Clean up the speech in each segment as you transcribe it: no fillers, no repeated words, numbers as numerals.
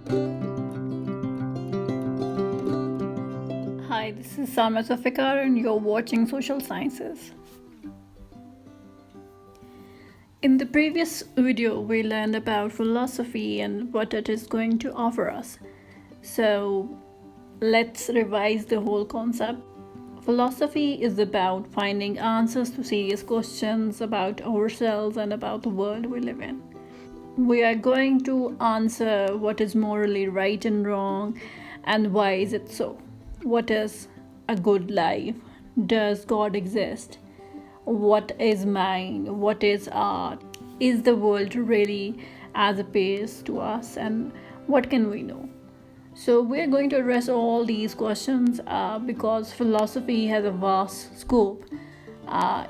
Hi, this is Saamiya Zulfiqar and you're watching Social Sciences. In the previous video, we learned about philosophy and what it is going to offer us. So let's revise the whole concept. Philosophy is about finding answers to serious questions about ourselves and about the world we live in. We are going to answer what is morally right and wrong and why is it so. What is a good life? Does God exist? What is mind? What is art? Is the world really as it appears to us? And what can we know? So we're going to address all these questions because philosophy has a vast scope.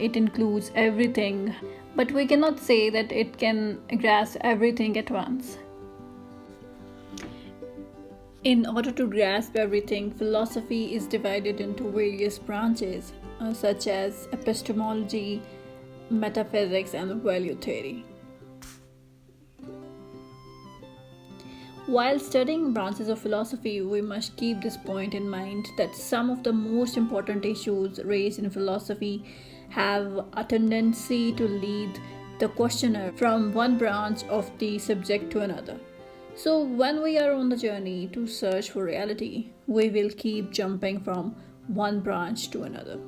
It includes everything, but we cannot say that it can grasp everything at once. In order to grasp everything, philosophy is divided into various branches such as epistemology, metaphysics, and value theory. While studying branches of philosophy, we must keep this point in mind that some of the most important issues raised in philosophy have a tendency to lead the questioner from one branch of the subject to another. So when we are on the journey to search for reality, we will keep jumping from one branch to another.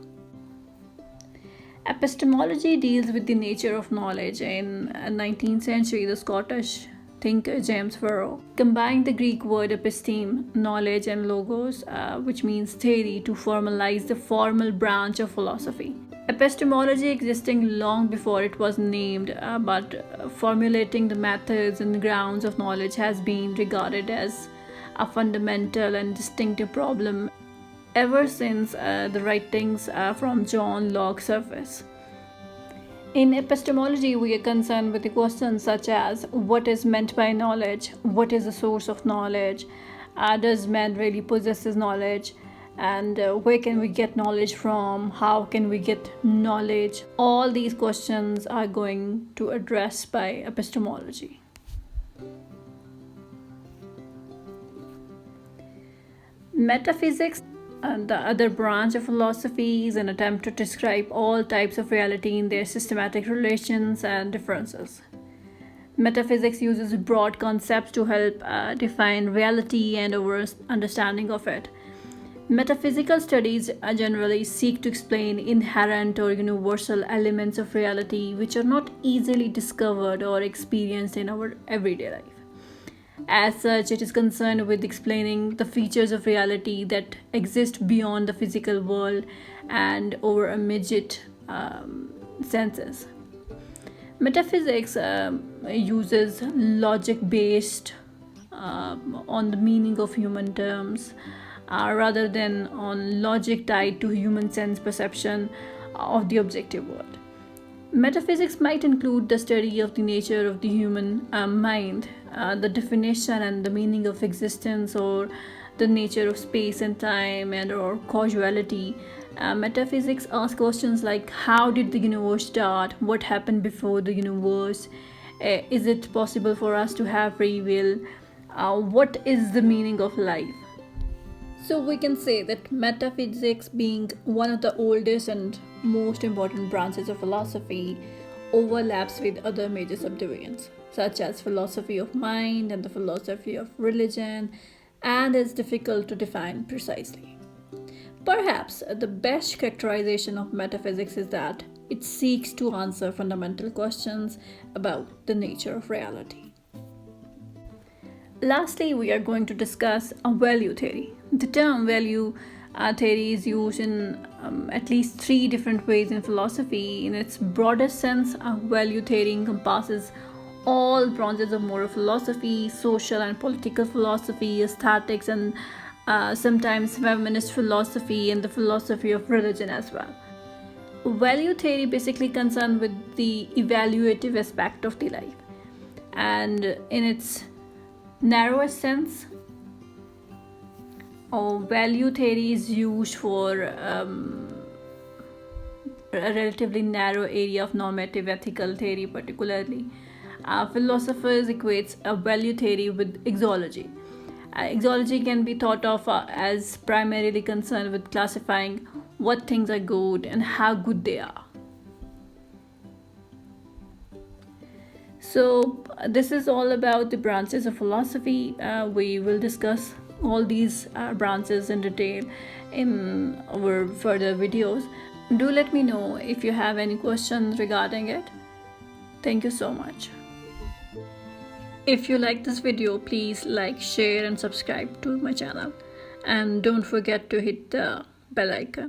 Epistemology deals with the nature of knowledge. In 19th century, the Scottish thinker James Furrow combined the Greek word episteme, knowledge, and logos, which means theory, to formalize the formal branch of philosophy. Epistemology existing long before it was named, but formulating the methods and grounds of knowledge has been regarded as a fundamental and distinctive problem ever since the writings from John Locke surfaced. In epistemology, we are concerned with the questions such as what is meant by knowledge, what is the source of knowledge, does man really possess knowledge, and where can we get knowledge from, how can we get knowledge. All these questions are going to address by epistemology. Metaphysics, and the other branch of philosophy, is an attempt to describe all types of reality in their systematic relations and differences. Metaphysics uses broad concepts to help define reality and our understanding of it. Metaphysical studies generally seek to explain inherent or universal elements of reality which are not easily discovered or experienced in our everyday life. As such, it is concerned with explaining the features of reality that exist beyond the physical world and our immediate senses. Metaphysics uses logic based on the meaning of human terms rather than on logic tied to human sense perception of the objective world. Metaphysics might include the study of the nature of the human mind, the definition and the meaning of existence, or the nature of space and time, and or causality. Metaphysics asks questions like how did the universe start, what happened before the universe, is it possible for us to have free will, what is the meaning of life. So we can say that metaphysics, being one of the oldest and most important branches of philosophy, overlaps with other major subdivisions such as philosophy of mind and the philosophy of religion, and is difficult to define precisely. Perhaps the best characterization of metaphysics is that it seeks to answer fundamental questions about the nature of reality. Lastly, we are going to discuss a value theory. The term value theory is used in at least three different ways in philosophy. In its broadest sense, value theory encompasses all branches of moral philosophy, social and political philosophy, aesthetics, and sometimes feminist philosophy, and the philosophy of religion as well. Value theory basically concerned with the evaluative aspect of the life, and in its narrowest sense, value theory is used for a relatively narrow area of normative ethical theory. Particularly, philosophers equates a value theory with axiology. Axiology can be thought of as primarily concerned with classifying what things are good and how good they are. So this is all about the branches of philosophy. We will discuss all these branches in detail in our further videos. Do let me know if you have any questions regarding it. Thank you so much. If you like this video, please like, share and subscribe to my channel, and don't forget to hit the bell icon.